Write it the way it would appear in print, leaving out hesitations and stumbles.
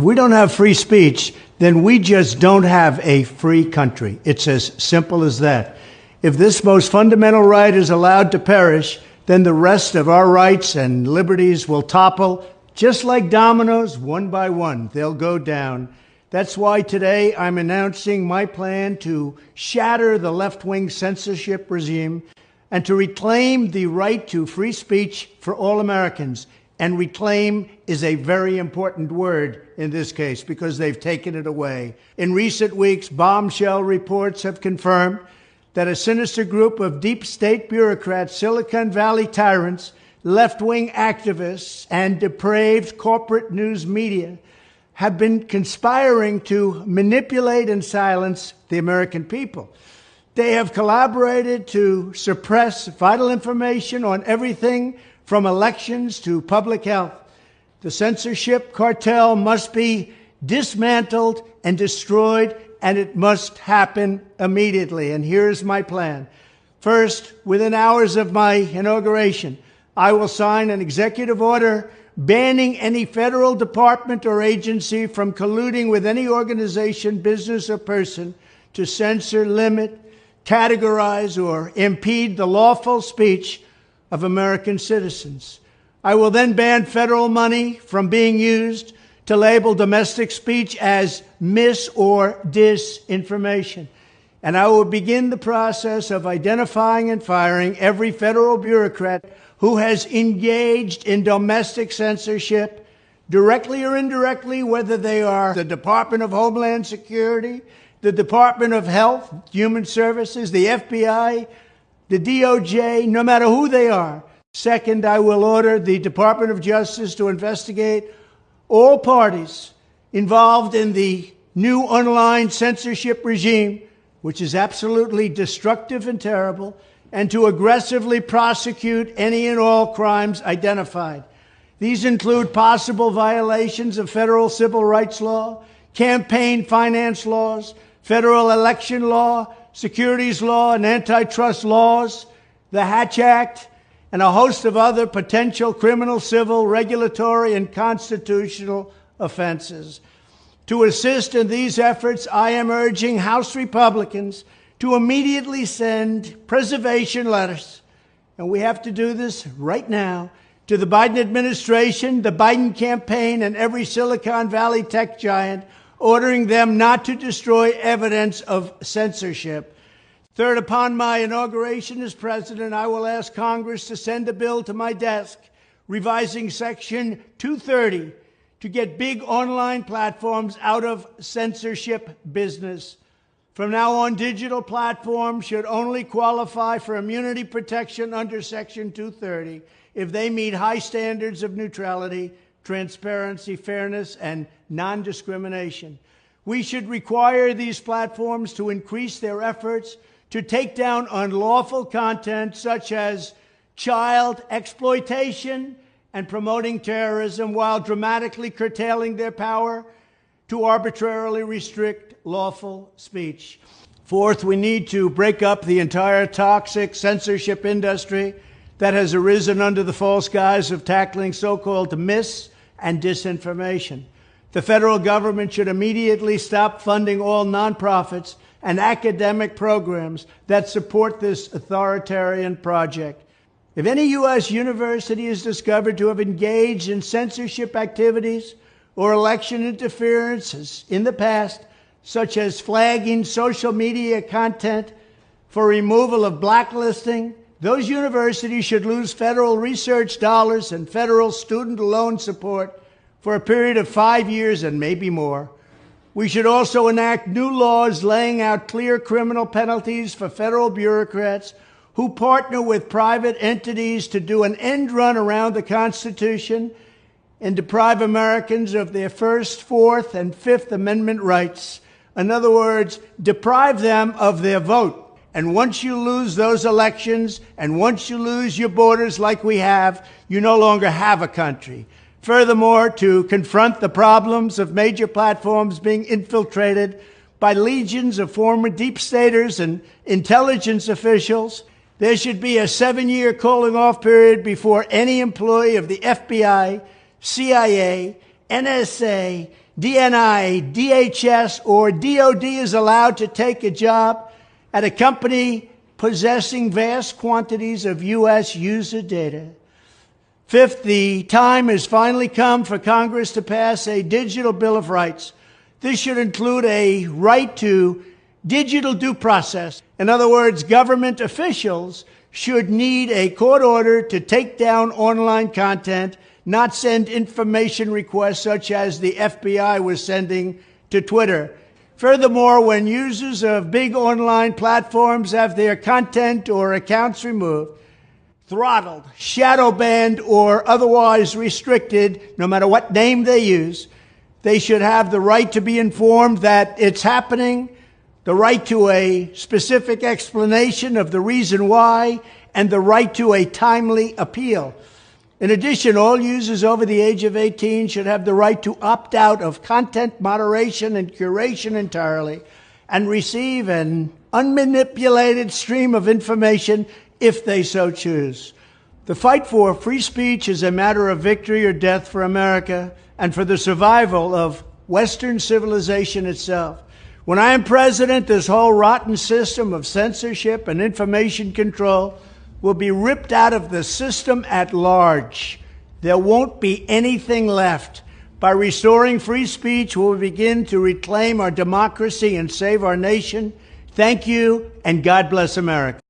If we don't have free speech, then we just don't have a free country. It's as simple as that. If this most fundamental right is allowed to perish, then the rest of our rights and liberties will topple, just like dominoes, one by one. They'll go down. That's why today I'm announcing my plan to shatter the left-wing censorship regime and to reclaim the right to free speech for all Americans. And reclaim is a very important word in this case because they've taken it away. In recent weeks, bombshell reports have confirmed that a sinister group of deep state bureaucrats, Silicon Valley tyrants, left-wing activists, and depraved corporate news media have been conspiring to manipulate and silence the American people. They have collaborated to suppress vital information on everything from elections to public health. The censorship cartel must be dismantled and destroyed, and it must happen immediately. And here's my plan. First, within hours of my inauguration, I will sign an executive order banning any federal department or agency from colluding with any organization, business, or person to censor, limit, categorize, or impede the lawful speech of American citizens. I will then ban federal money from being used to label domestic speech as mis- or disinformation. And I will begin the process of identifying and firing every federal bureaucrat who has engaged in domestic censorship, directly or indirectly, whether they are the Department of Homeland Security, the Department of Health, Human Services, the FBI, the DOJ, no matter who they are. Second, I will order the Department of Justice to investigate all parties involved in the new online censorship regime, which is absolutely destructive and terrible, and to aggressively prosecute any and all crimes identified. These include possible violations of federal civil rights law, campaign finance laws, federal election law, securities law, and antitrust laws, the Hatch Act, and a host of other potential criminal, civil, regulatory, and constitutional offenses. To assist in these efforts, I am urging House Republicans to immediately send preservation letters, and we have to do this right now, to the Biden administration, the Biden campaign, and every Silicon Valley tech giant, ordering them not to destroy evidence of censorship. Third, upon my inauguration as president, I will ask Congress to send a bill to my desk revising Section 230 to get big online platforms out of censorship business. From now on, digital platforms should only qualify for immunity protection under Section 230 if they meet high standards of neutrality, transparency, fairness, and non-discrimination. We should require these platforms to increase their efforts to take down unlawful content such as child exploitation and promoting terrorism, while dramatically curtailing their power to arbitrarily restrict lawful speech. Fourth, we need to break up the entire toxic censorship industry that has arisen under the false guise of tackling so-called mis- and disinformation. The federal government should immediately stop funding all nonprofits and academic programs that support this authoritarian project. If any U.S. university is discovered to have engaged in censorship activities or election interferences in the past, such as flagging social media content for removal of blacklisting, those universities should lose federal research dollars and federal student loan support for a period of 5 years and maybe more. We should also enact new laws laying out clear criminal penalties for federal bureaucrats who partner with private entities to do an end run around the Constitution and deprive Americans of their First, Fourth, and Fifth Amendment rights. In other words, deprive them of their vote. And once you lose those elections, and once you lose your borders like we have, you no longer have a country. Furthermore, to confront the problems of major platforms being infiltrated by legions of former deep staters and intelligence officials, there should be a 7-year cooling-off period before any employee of the FBI, CIA, NSA, DNI, DHS, or DOD is allowed to take a job at a company possessing vast quantities of U.S. user data. Fifth, the time has finally come for Congress to pass a digital Bill of Rights. This should include a right to digital due process. In other words, government officials should need a court order to take down online content, not send information requests such as the FBI was sending to Twitter. Furthermore, when users of big online platforms have their content or accounts removed, throttled, shadow banned, or otherwise restricted, no matter what name they use, they should have the right to be informed that it's happening, the right to a specific explanation of the reason why, and the right to a timely appeal. In addition, all users over the age of 18 should have the right to opt out of content moderation and curation entirely and receive an unmanipulated stream of information if they so choose. The fight for free speech is a matter of victory or death for America and for the survival of Western civilization itself. When I am president, this whole rotten system of censorship and information control will be ripped out of the system at large. There won't be anything left. By restoring free speech, we'll begin to reclaim our democracy and save our nation. Thank you, and God bless America.